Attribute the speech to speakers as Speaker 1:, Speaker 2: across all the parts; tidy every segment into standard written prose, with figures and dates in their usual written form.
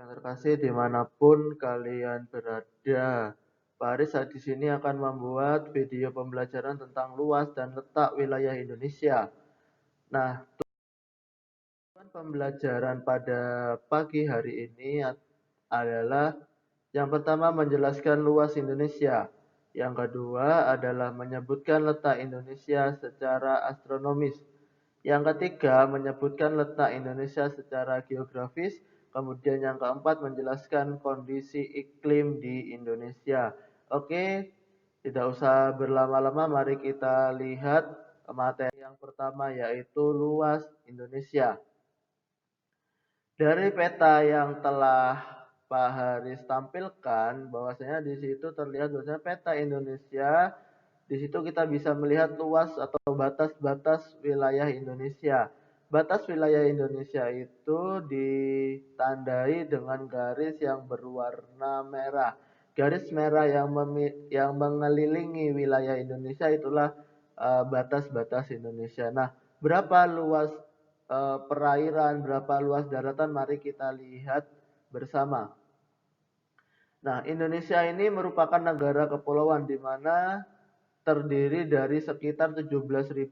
Speaker 1: yang terkasih dimanapun kalian berada. Pak Aris di sini akan membuat video pembelajaran tentang luas dan letak wilayah Indonesia. Nah, tujuan pembelajaran pada pagi hari ini adalah yang pertama menjelaskan luas Indonesia. Yang kedua adalah menyebutkan letak Indonesia secara astronomis. Yang ketiga, menyebutkan letak Indonesia secara geografis. Kemudian yang keempat, menjelaskan kondisi iklim di Indonesia. Oke, tidak usah berlama-lama, mari kita lihat materi yang pertama yaitu luas Indonesia. Dari peta yang telah Pak Haris tampilkan, bahwasanya di situ terlihat bahwasanya peta Indonesia. Di situ kita bisa melihat luas atau batas-batas wilayah Indonesia. Batas wilayah Indonesia itu ditandai dengan garis yang berwarna merah. Garis merah yang mengelilingi wilayah Indonesia itulah batas-batas Indonesia. Nah, berapa luas perairan, berapa luas daratan, mari kita lihat bersama. Nah, Indonesia ini merupakan negara kepulauan di mana terdiri dari sekitar 17.500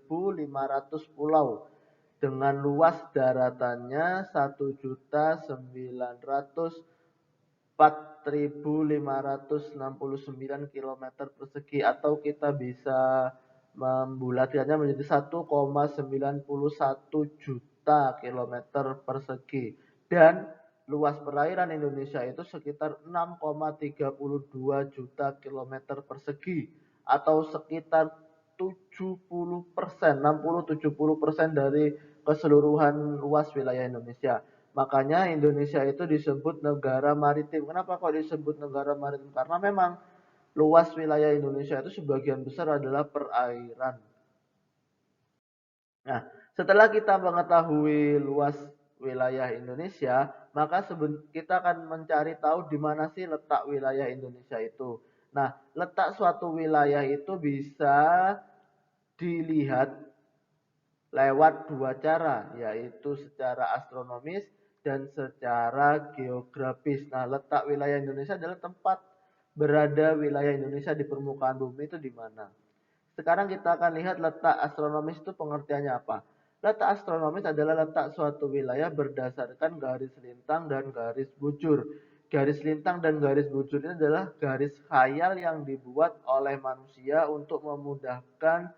Speaker 1: pulau dengan luas daratannya 1.404.569 km persegi, atau kita bisa membulatkannya menjadi 1,91 juta kilometer persegi. Dan luas perairan Indonesia itu sekitar 6,32 juta kilometer persegi, atau sekitar 70%, 60-70% dari keseluruhan luas wilayah Indonesia. Makanya Indonesia itu disebut negara maritim. Kenapa kok disebut negara maritim? Karena memang luas wilayah Indonesia itu sebagian besar adalah perairan. Nah, setelah kita mengetahui luas wilayah Indonesia, maka kita akan mencari tahu di mana sih letak wilayah Indonesia itu. Nah, letak suatu wilayah itu bisa dilihat lewat dua cara, yaitu secara astronomis dan secara geografis. Nah, letak wilayah Indonesia adalah tempat berada wilayah Indonesia di permukaan bumi itu di mana. Sekarang kita akan lihat letak astronomis itu pengertiannya apa. Letak astronomis adalah letak suatu wilayah berdasarkan garis lintang dan garis bujur. Garis lintang dan garis bujur ini adalah garis khayal yang dibuat oleh manusia untuk memudahkan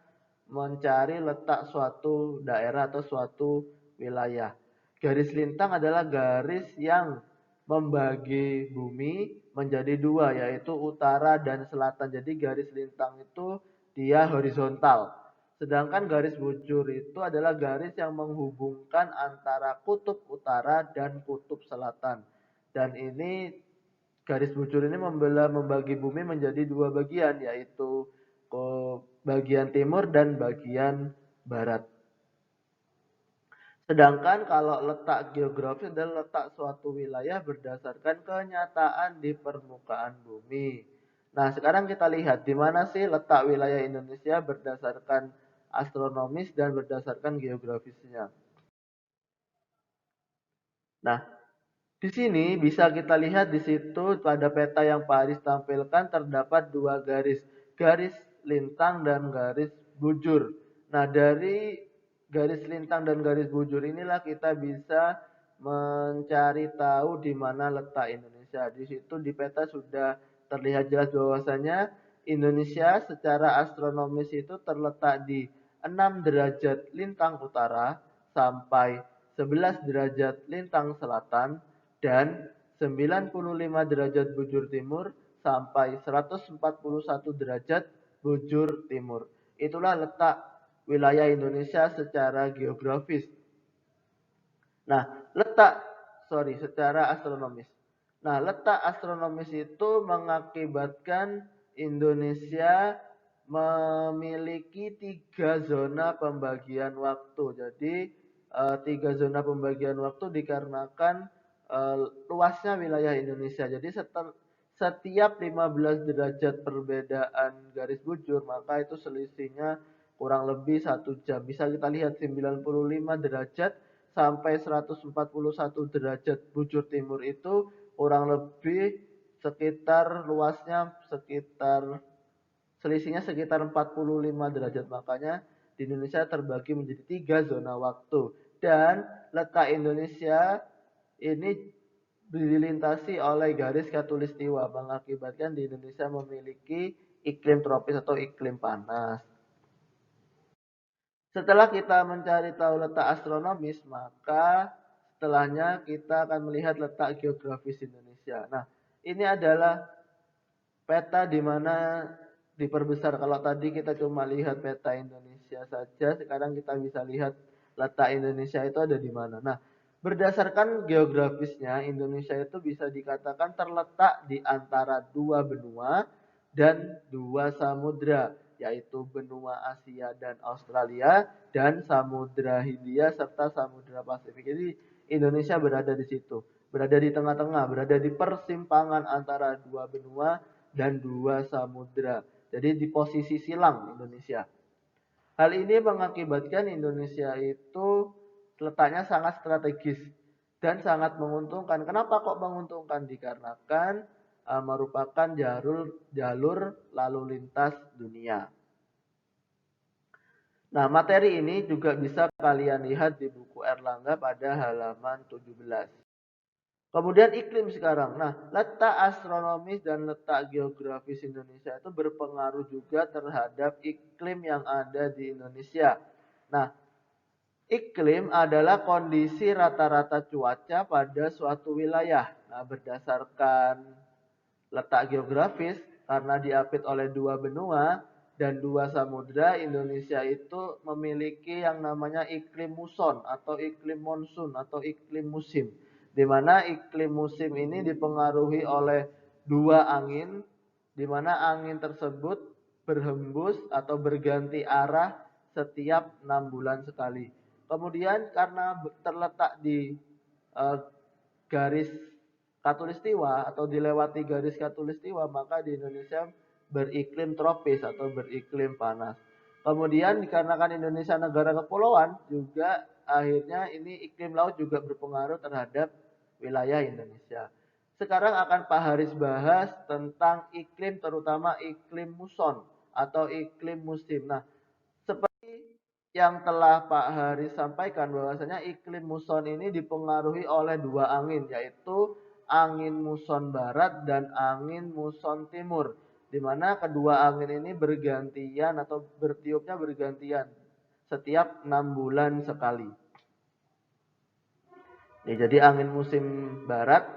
Speaker 1: mencari letak suatu daerah atau suatu wilayah. Garis lintang adalah garis yang membagi bumi menjadi dua, yaitu utara dan selatan. Jadi garis lintang itu dia horizontal. Sedangkan garis bujur itu adalah garis yang menghubungkan antara kutub utara dan kutub selatan. Dan ini garis bujur ini membagi bumi menjadi dua bagian, yaitu bagian timur dan bagian barat. Sedangkan kalau letak geografis adalah letak suatu wilayah berdasarkan kenyataan di permukaan bumi. Nah, sekarang kita lihat di mana sih letak wilayah Indonesia berdasarkan astronomis dan berdasarkan geografisnya. Nah, di sini bisa kita lihat di situ pada peta yang Pak Aris tampilkan terdapat dua garis, garis lintang dan garis bujur. Nah, dari garis lintang dan garis bujur inilah kita bisa mencari tahu di mana letak Indonesia. Di situ di peta sudah terlihat jelas bahwasanya Indonesia secara astronomis itu terletak di 6 derajat lintang utara sampai 11 derajat lintang selatan dan 95 derajat bujur timur sampai 141 derajat bujur timur. Itulah letak wilayah Indonesia secara geografis. Nah, secara astronomis. Nah, letak astronomis itu mengakibatkan Indonesia memiliki 3 zona pembagian waktu. Jadi 3 zona pembagian waktu dikarenakan luasnya wilayah Indonesia. Jadi setiap 15 derajat perbedaan garis bujur, maka itu selisihnya kurang lebih 1 jam. Bisa kita lihat 95 derajat sampai 141 derajat bujur timur itu kurang lebih sekitar luasnya selisihnya sekitar 45 derajat. Makanya di Indonesia terbagi menjadi 3 zona waktu. Dan letak Indonesia ini dilintasi oleh garis khatulistiwa mengakibatkan di Indonesia memiliki iklim tropis atau iklim panas. Setelah kita mencari tahu letak astronomis, maka setelahnya kita akan melihat letak geografis Indonesia. Nah, ini adalah peta di mana diperbesar. Kalau tadi kita cuma lihat peta Indonesia saja, sekarang kita bisa lihat letak Indonesia itu ada di mana. Nah, berdasarkan geografisnya, Indonesia itu bisa dikatakan terletak di antara dua benua dan dua samudra, yaitu benua Asia dan Australia dan Samudra Hindia serta Samudra Pasifik. Jadi Indonesia berada di situ, berada di tengah-tengah, berada di persimpangan antara dua benua dan dua samudra. Jadi di posisi silang Indonesia. Hal ini mengakibatkan Indonesia itu letaknya sangat strategis dan sangat menguntungkan. Kenapa kok menguntungkan? Dikarenakan merupakan jalur lalu lintas dunia. Nah, materi ini juga bisa kalian lihat di buku Erlangga pada halaman 17. Kemudian iklim sekarang. Nah, letak astronomis dan letak geografis Indonesia itu berpengaruh juga terhadap iklim yang ada di Indonesia. Nah, iklim adalah kondisi rata-rata cuaca pada suatu wilayah. Nah, berdasarkan letak geografis, karena diapit oleh dua benua dan dua samudra, Indonesia itu memiliki yang namanya iklim muson atau iklim monsun atau iklim musim. Di mana iklim musim ini dipengaruhi oleh dua angin, di mana angin tersebut berhembus atau berganti arah setiap 6 bulan sekali. Kemudian karena terletak di garis khatulistiwa atau dilewati garis khatulistiwa, maka di Indonesia beriklim tropis atau beriklim panas. Kemudian dikarenakan Indonesia negara kepulauan, juga akhirnya ini iklim laut juga berpengaruh terhadap wilayah Indonesia. Sekarang akan Pak Haris bahas tentang iklim, terutama iklim muson atau iklim musim. Nah, seperti yang telah Pak Haris sampaikan bahwasanya iklim muson ini dipengaruhi oleh dua angin, yaitu angin muson barat dan angin muson timur, di mana kedua angin ini bergantian atau bertiupnya bergantian setiap 6 bulan sekali. Ya, jadi angin musim barat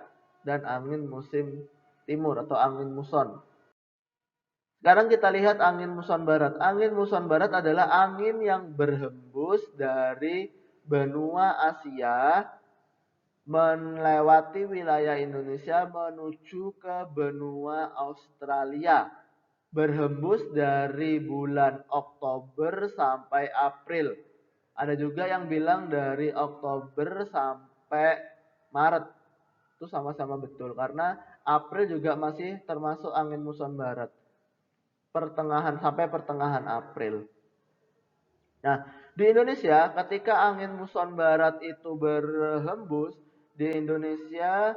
Speaker 1: dan angin musim timur atau angin muson. Sekarang kita lihat angin muson barat. Angin muson barat adalah angin yang berhembus dari benua Asia melewati wilayah Indonesia menuju ke benua Australia. Berhembus dari bulan Oktober sampai April. Ada juga yang bilang dari Oktober sampai Maret. Itu sama-sama betul karena April juga masih termasuk angin muson barat. Pertengahan sampai pertengahan April. Nah, di Indonesia ketika angin muson barat itu berhembus, di Indonesia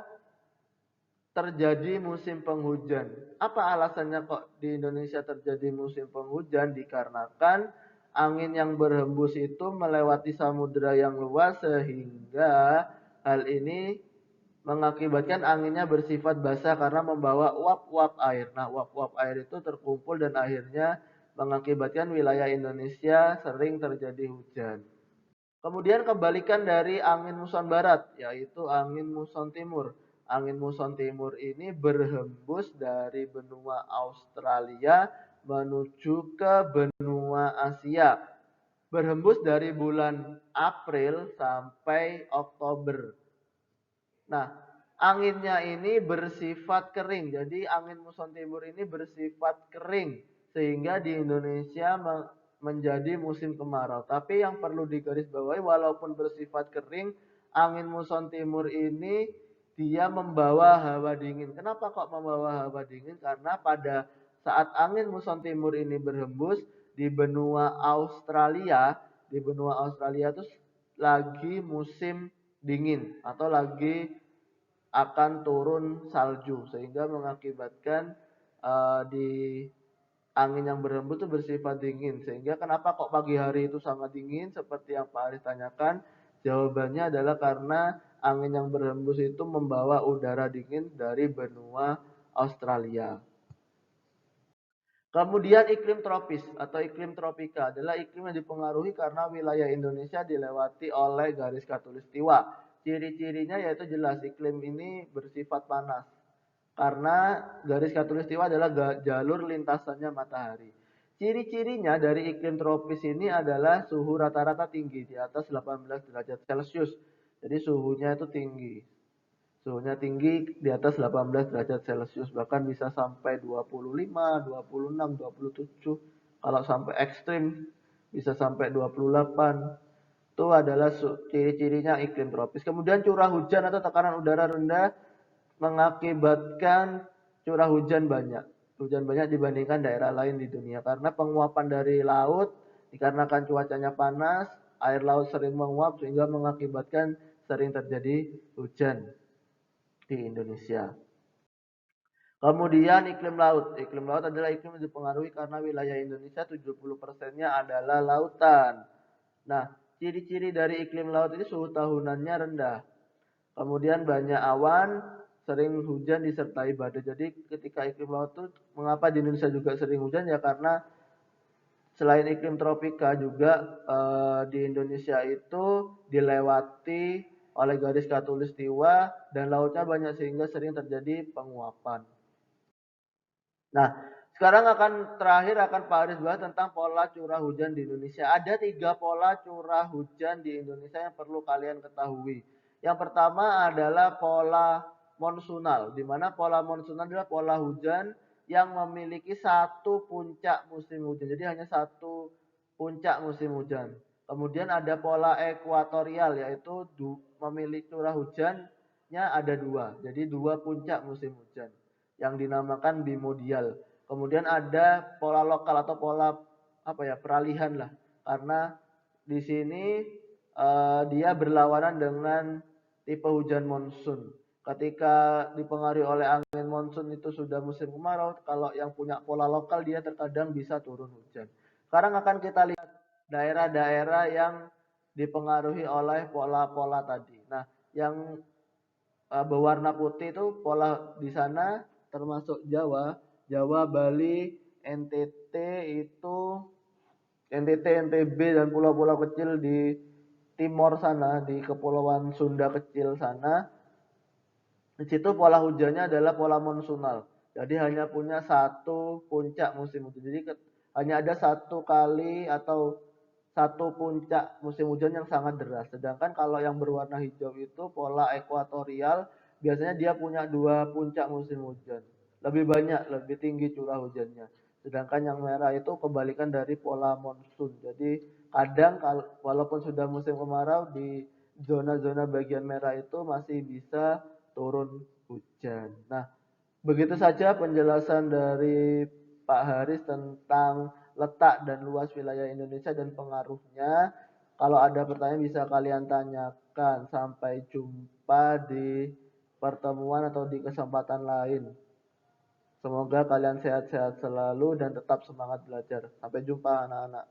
Speaker 1: terjadi musim penghujan. Apa alasannya kok di Indonesia terjadi musim penghujan? Dikarenakan angin yang berhembus itu melewati samudera yang luas sehingga hal ini mengakibatkan anginnya bersifat basah karena membawa uap-uap air. Nah, uap-uap air itu terkumpul dan akhirnya mengakibatkan wilayah Indonesia sering terjadi hujan. Kemudian kebalikan dari angin muson barat, yaitu angin muson timur. Angin muson timur ini berhembus dari benua Australia menuju ke benua Asia. Berhembus dari bulan April sampai Oktober. Nah, anginnya ini bersifat kering. Jadi angin muson timur ini bersifat kering sehingga di Indonesia menjadi musim kemarau. Tapi yang perlu digarisbawahi walaupun bersifat kering, angin muson timur ini dia membawa hawa dingin. Kenapa kok membawa hawa dingin? Karena pada saat angin muson timur ini berhembus di benua Australia itu lagi musim dingin atau lagi akan turun salju sehingga mengakibatkan di angin yang berhembus itu bersifat dingin. Sehingga kenapa kok pagi hari itu sangat dingin seperti yang Pak Aris tanyakan? Jawabannya adalah karena angin yang berhembus itu membawa udara dingin dari benua Australia. Kemudian iklim tropis atau iklim tropika adalah iklim yang dipengaruhi karena wilayah Indonesia dilewati oleh garis khatulistiwa. Ciri-cirinya yaitu jelas iklim ini bersifat panas karena garis khatulistiwa adalah jalur lintasannya matahari. Ciri-cirinya dari iklim tropis ini adalah suhu rata-rata tinggi di atas 18 derajat Celcius. Jadi suhunya itu tinggi. Suhunya tinggi di atas 18 derajat Celcius, bahkan bisa sampai 25, 26, 27. Kalau sampai ekstrim bisa sampai 28. Itu adalah ciri-cirinya iklim tropis. Kemudian curah hujan atau tekanan udara rendah mengakibatkan curah hujan banyak. Hujan banyak dibandingkan daerah lain di dunia karena penguapan dari laut dikarenakan cuacanya panas, air laut sering menguap sehingga mengakibatkan sering terjadi hujan di Indonesia. Kemudian iklim laut. Iklim laut adalah iklim yang dipengaruhi karena wilayah Indonesia 70%-nya adalah lautan. Nah, ciri-ciri dari iklim laut ini suhu tahunannya rendah. Kemudian banyak awan, sering hujan disertai badai. Jadi ketika iklim laut itu mengapa di Indonesia juga sering hujan ya karena selain iklim tropika juga di Indonesia itu dilewati oleh garis khatulistiwa dan lautnya banyak sehingga sering terjadi penguapan. Nah, sekarang terakhir akan Pak Aris bahas tentang pola curah hujan di Indonesia. Ada 3 pola curah hujan di Indonesia yang perlu kalian ketahui. Yang pertama adalah pola monsunal, di mana pola monsunal adalah pola hujan yang memiliki satu puncak musim hujan. Jadi hanya satu puncak musim hujan. Kemudian ada pola ekuatorial, yaitu memiliki curah hujannya ada dua. Jadi dua puncak musim hujan yang dinamakan bimodial. Kemudian ada pola lokal atau pola peralihan lah. Karena di sini dia berlawanan dengan tipe hujan monsun. Ketika dipengaruhi oleh angin monsun itu sudah musim kemarau, kalau yang punya pola lokal dia terkadang bisa turun hujan. Sekarang akan kita lihat daerah-daerah yang dipengaruhi oleh pola-pola tadi. Nah, yang berwarna putih itu pola di sana termasuk Jawa, Jawa, Bali, NTT itu NTT, NTB dan pulau-pulau kecil di timur sana, di kepulauan Sunda kecil sana. Di situ pola hujannya adalah pola monsunal. Jadi hanya punya satu puncak musim hujan. Jadi hanya ada satu kali atau satu puncak musim hujan yang sangat deras. Sedangkan kalau yang berwarna hijau itu pola ekuatorial, biasanya dia punya dua puncak musim hujan. Lebih banyak, lebih tinggi curah hujannya. Sedangkan yang merah itu kebalikan dari pola monsun. Jadi kadang walaupun sudah musim kemarau di zona-zona bagian merah itu masih bisa turun hujan. Nah, begitu saja penjelasan dari Pak Haris tentang letak dan luas wilayah Indonesia dan pengaruhnya. Kalau ada pertanyaan bisa kalian tanyakan. Sampai jumpa di pertemuan atau di kesempatan lain. Semoga kalian sehat-sehat selalu dan tetap semangat belajar. Sampai jumpa anak-anak.